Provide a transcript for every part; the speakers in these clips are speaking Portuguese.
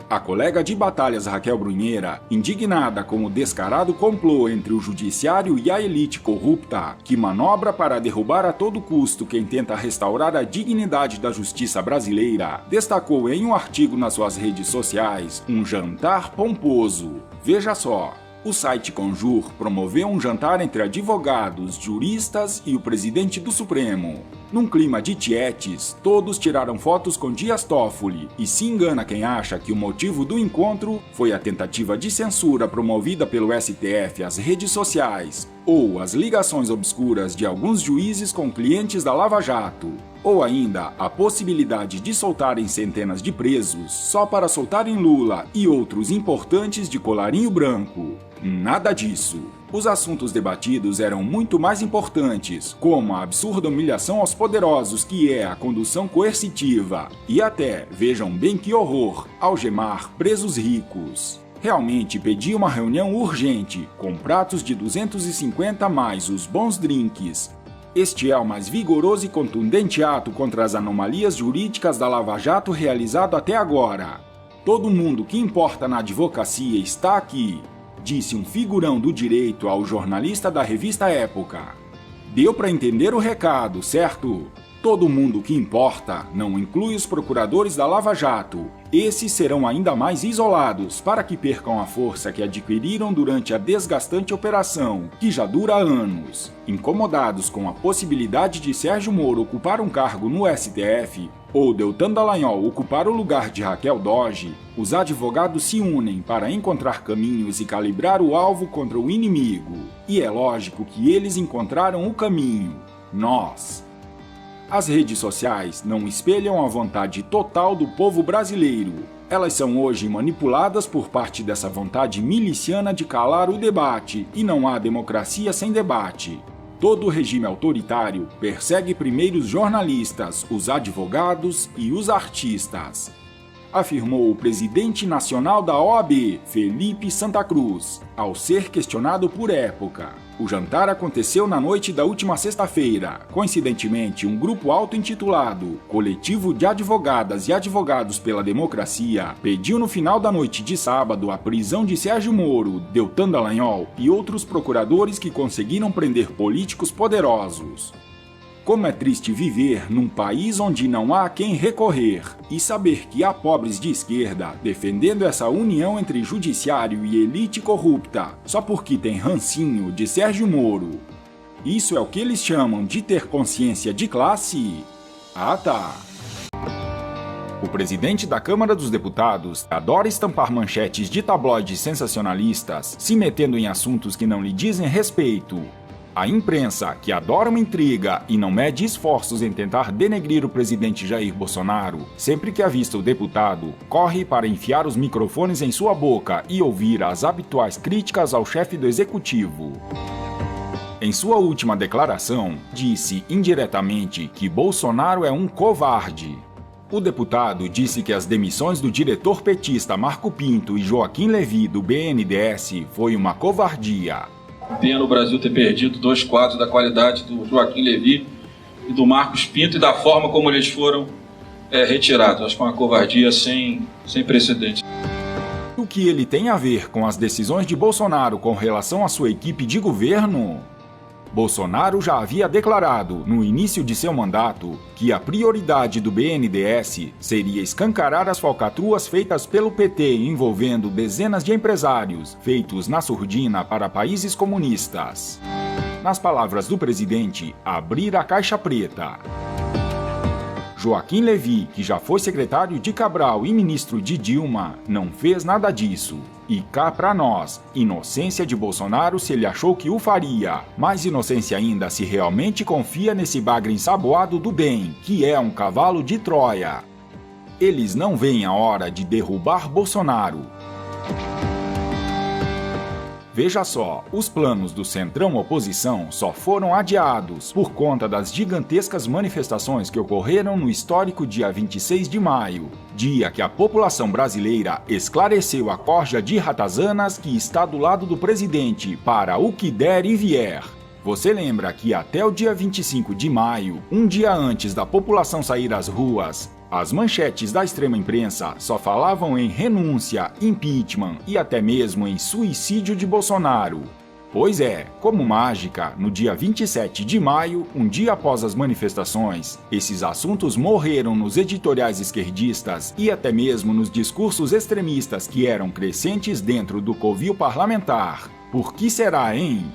A colega de batalhas Raquel Brunheira, indignada com o descarado complô entre o judiciário e a elite corrupta, que manobra para derrubar a todo custo quem tenta restaurar a dignidade da justiça brasileira, destacou em um artigo nas suas redes sociais um jantar pomposo. Veja só. O site Conjur promoveu um jantar entre advogados, juristas e o presidente do Supremo. Num clima de tietes, todos tiraram fotos com Dias Toffoli e se engana quem acha que o motivo do encontro foi a tentativa de censura promovida pelo STF às redes sociais ou as ligações obscuras de alguns juízes com clientes da Lava Jato, ou ainda a possibilidade de soltarem centenas de presos só para soltarem Lula e outros importantes de colarinho branco. Nada disso. Os assuntos debatidos eram muito mais importantes, como a absurda humilhação aos poderosos que é a condução coercitiva, e até, vejam bem que horror, algemar presos ricos. Realmente pedi uma reunião urgente, com pratos de 250 mais os bons drinks. Este é o mais vigoroso e contundente ato contra as anomalias jurídicas da Lava Jato realizado até agora. Todo mundo que importa na advocacia está aqui, disse um figurão do direito ao jornalista da revista Época. Deu para entender o recado, certo? Todo mundo que importa não inclui os procuradores da Lava Jato. Esses serão ainda mais isolados para que percam a força que adquiriram durante a desgastante operação, que já dura anos. Incomodados com a possibilidade de Sérgio Moro ocupar um cargo no STF, ou Deltan Dallagnol ocupar o lugar de Raquel Dodge, os advogados se unem para encontrar caminhos e calibrar o alvo contra o inimigo. E é lógico que eles encontraram o caminho: nós. As redes sociais não espelham a vontade total do povo brasileiro. Elas são hoje manipuladas por parte dessa vontade miliciana de calar o debate, e não há democracia sem debate. Todo regime autoritário persegue primeiro os jornalistas, os advogados e os artistas, afirmou o presidente nacional da OAB, Felipe Santa Cruz, ao ser questionado por Época. O jantar aconteceu na noite da última sexta-feira. Coincidentemente, um grupo auto-intitulado Coletivo de Advogadas e Advogados pela Democracia pediu no final da noite de sábado a prisão de Sérgio Moro, Deltan Dallagnol e outros procuradores que conseguiram prender políticos poderosos. Como é triste viver num país onde não há a quem recorrer e saber que há pobres de esquerda defendendo essa união entre judiciário e elite corrupta só porque tem rancinho de Sérgio Moro. Isso é o que eles chamam de ter consciência de classe? Ah tá! O presidente da Câmara dos Deputados adora estampar manchetes de tabloides sensacionalistas, se metendo em assuntos que não lhe dizem respeito. A imprensa, que adora uma intriga e não mede esforços em tentar denegrir o presidente Jair Bolsonaro, sempre que avista o deputado, corre para enfiar os microfones em sua boca e ouvir as habituais críticas ao chefe do executivo. Em sua última declaração, disse indiretamente que Bolsonaro é um covarde. O deputado disse que as demissões do diretor petista Marco Pinto e Joaquim Levy do BNDES foi uma covardia. Pena o Brasil ter perdido 2 quadros da qualidade do Joaquim Levy e do Marcos Pinto e da forma como eles foram retirados. Acho que é uma covardia sem precedentes. O que ele tem a ver com as decisões de Bolsonaro com relação à sua equipe de governo? Bolsonaro já havia declarado, no início de seu mandato, que a prioridade do BNDES seria escancarar as falcatruas feitas pelo PT envolvendo dezenas de empresários, feitos na surdina para países comunistas. Nas palavras do presidente, abrir a caixa preta. Joaquim Levy, que já foi secretário de Cabral e ministro de Dilma, não fez nada disso. E cá pra nós, inocência de Bolsonaro se ele achou que o faria, mais inocência ainda se realmente confia nesse bagre ensaboado do bem, que é um cavalo de Troia. Eles não veem a hora de derrubar Bolsonaro. Veja só, os planos do Centrão Oposição só foram adiados por conta das gigantescas manifestações que ocorreram no histórico dia 26 de maio, dia que a população brasileira esclareceu a corja de ratazanas que está do lado do presidente para o que der e vier. Você lembra que até o dia 25 de maio, um dia antes da população sair às ruas, As manchetes da extrema imprensa só falavam em renúncia, impeachment e até mesmo em suicídio de Bolsonaro. Pois é, como mágica, no dia 27 de maio, um dia após as manifestações, esses assuntos morreram nos editoriais esquerdistas e até mesmo nos discursos extremistas que eram crescentes dentro do covil parlamentar. Por que será, hein?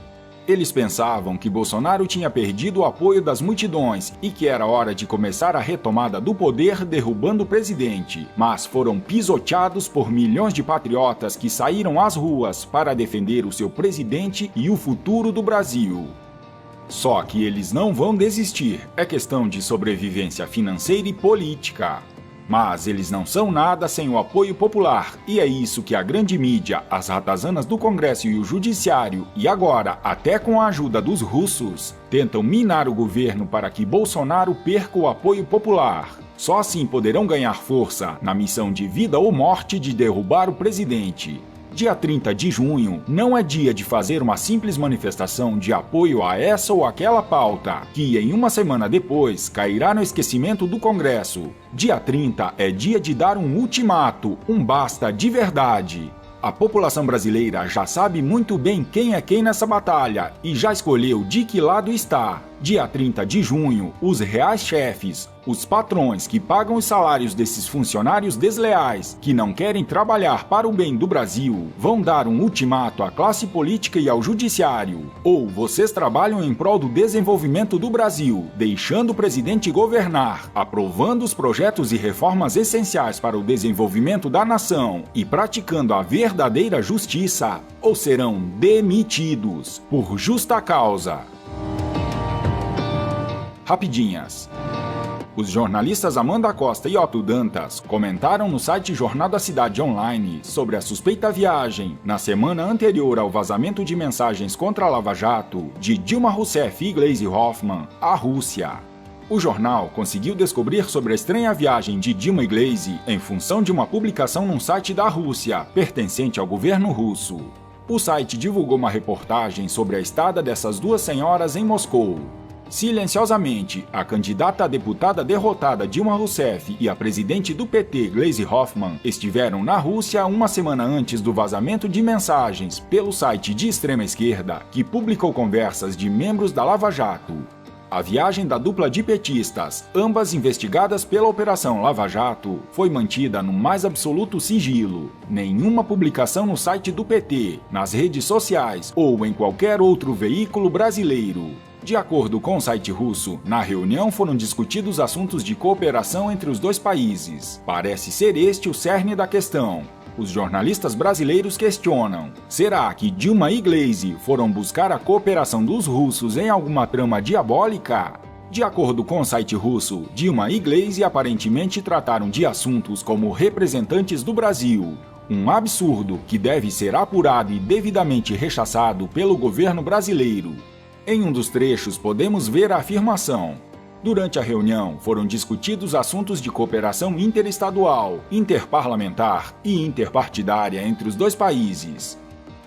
Eles pensavam que Bolsonaro tinha perdido o apoio das multidões e que era hora de começar a retomada do poder derrubando o presidente, mas foram pisoteados por milhões de patriotas que saíram às ruas para defender o seu presidente e o futuro do Brasil. Só que eles não vão desistir, é questão de sobrevivência financeira e política. Mas eles não são nada sem o apoio popular, e é isso que a grande mídia, as ratazanas do Congresso e o Judiciário, e agora até com a ajuda dos russos, tentam minar o governo para que Bolsonaro perca o apoio popular. Só assim poderão ganhar força na missão de vida ou morte de derrubar o presidente. Dia 30 de junho não é dia de fazer uma simples manifestação de apoio a essa ou aquela pauta, que em uma semana depois cairá no esquecimento do Congresso. Dia 30 é dia de dar um ultimato, um basta de verdade. A população brasileira já sabe muito bem quem é quem nessa batalha e já escolheu de que lado está. Dia 30 de junho, os reais chefes, os patrões que pagam os salários desses funcionários desleais, que não querem trabalhar para o bem do Brasil, vão dar um ultimato à classe política e ao judiciário. Ou vocês trabalham em prol do desenvolvimento do Brasil, deixando o presidente governar, aprovando os projetos e reformas essenciais para o desenvolvimento da nação e praticando a verdadeira justiça, ou serão demitidos por justa causa. Rapidinhas. Os jornalistas Amanda Costa e Otto Dantas comentaram no site Jornal da Cidade Online sobre a suspeita viagem, na semana anterior ao vazamento de mensagens contra a Lava Jato, de Dilma Rousseff e Gleisi Hoffmann à Rússia. O jornal conseguiu descobrir sobre a estranha viagem de Dilma e Gleisi em função de uma publicação num site da Rússia, pertencente ao governo russo. O site divulgou uma reportagem sobre a estada dessas duas senhoras em Moscou. Silenciosamente, a candidata a deputada derrotada Dilma Rousseff e a presidente do PT, Gleisi Hoffmann, estiveram na Rússia uma semana antes do vazamento de mensagens pelo site de extrema esquerda que publicou conversas de membros da Lava Jato. A viagem da dupla de petistas, ambas investigadas pela Operação Lava Jato, foi mantida no mais absoluto sigilo. Nenhuma publicação no site do PT, nas redes sociais ou em qualquer outro veículo brasileiro. De acordo com o site russo, na reunião foram discutidos assuntos de cooperação entre os dois países. Parece ser este o cerne da questão. Os jornalistas brasileiros questionam: será que Dilma e Gleisi foram buscar a cooperação dos russos em alguma trama diabólica? De acordo com o site russo, Dilma e Gleisi aparentemente trataram de assuntos como representantes do Brasil. Um absurdo que deve ser apurado e devidamente rechaçado pelo governo brasileiro. Em um dos trechos podemos ver a afirmação: durante a reunião foram discutidos assuntos de cooperação interestadual, interparlamentar e interpartidária entre os dois países.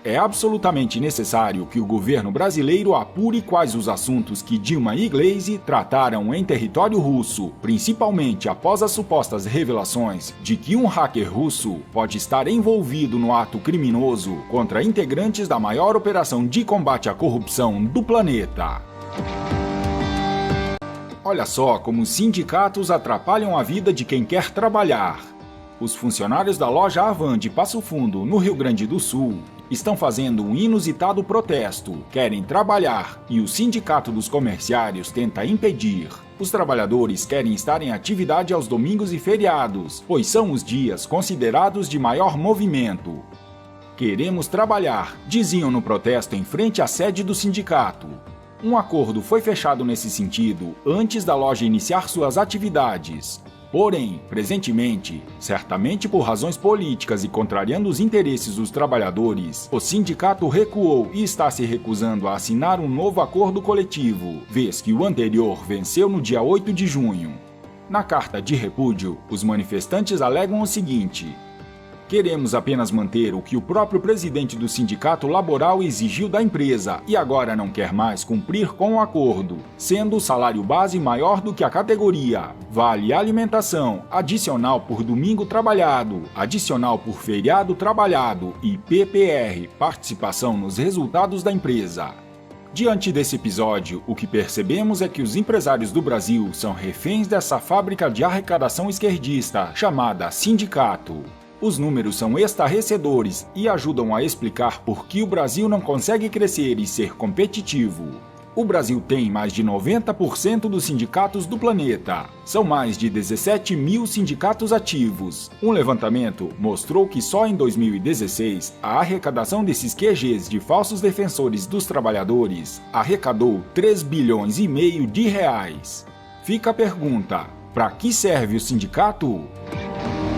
É absolutamente necessário que o governo brasileiro apure quais os assuntos que Dilma e Gleisi trataram em território russo, principalmente após as supostas revelações de que um hacker russo pode estar envolvido no ato criminoso contra integrantes da maior operação de combate à corrupção do planeta. Olha só como os sindicatos atrapalham a vida de quem quer trabalhar. Os funcionários da loja Havan de Passo Fundo, no Rio Grande do Sul, estão fazendo um inusitado protesto. Querem trabalhar e o Sindicato dos Comerciários tenta impedir. Os trabalhadores querem estar em atividade aos domingos e feriados, pois são os dias considerados de maior movimento. Queremos trabalhar, diziam no protesto em frente à sede do sindicato. Um acordo foi fechado nesse sentido antes da loja iniciar suas atividades. Porém, presentemente, certamente por razões políticas e contrariando os interesses dos trabalhadores, o sindicato recuou e está se recusando a assinar um novo acordo coletivo, vez que o anterior venceu no dia 8 de junho. Na carta de repúdio, os manifestantes alegam o seguinte: Queremos apenas manter o que o próprio presidente do sindicato laboral exigiu da empresa e agora não quer mais cumprir com o acordo, sendo o salário base maior do que a categoria, vale alimentação, adicional por domingo trabalhado, adicional por feriado trabalhado e PPR, participação nos resultados da empresa. Diante desse episódio, o que percebemos é que os empresários do Brasil são reféns dessa fábrica de arrecadação esquerdista chamada sindicato. Os números são estarrecedores e ajudam a explicar por que o Brasil não consegue crescer e ser competitivo. O Brasil tem mais de 90% dos sindicatos do planeta. São mais de 17 mil sindicatos ativos. Um levantamento mostrou que só em 2016, a arrecadação desses QGs de falsos defensores dos trabalhadores arrecadou 3,5 bilhões de reais. Fica a pergunta: para que serve o sindicato?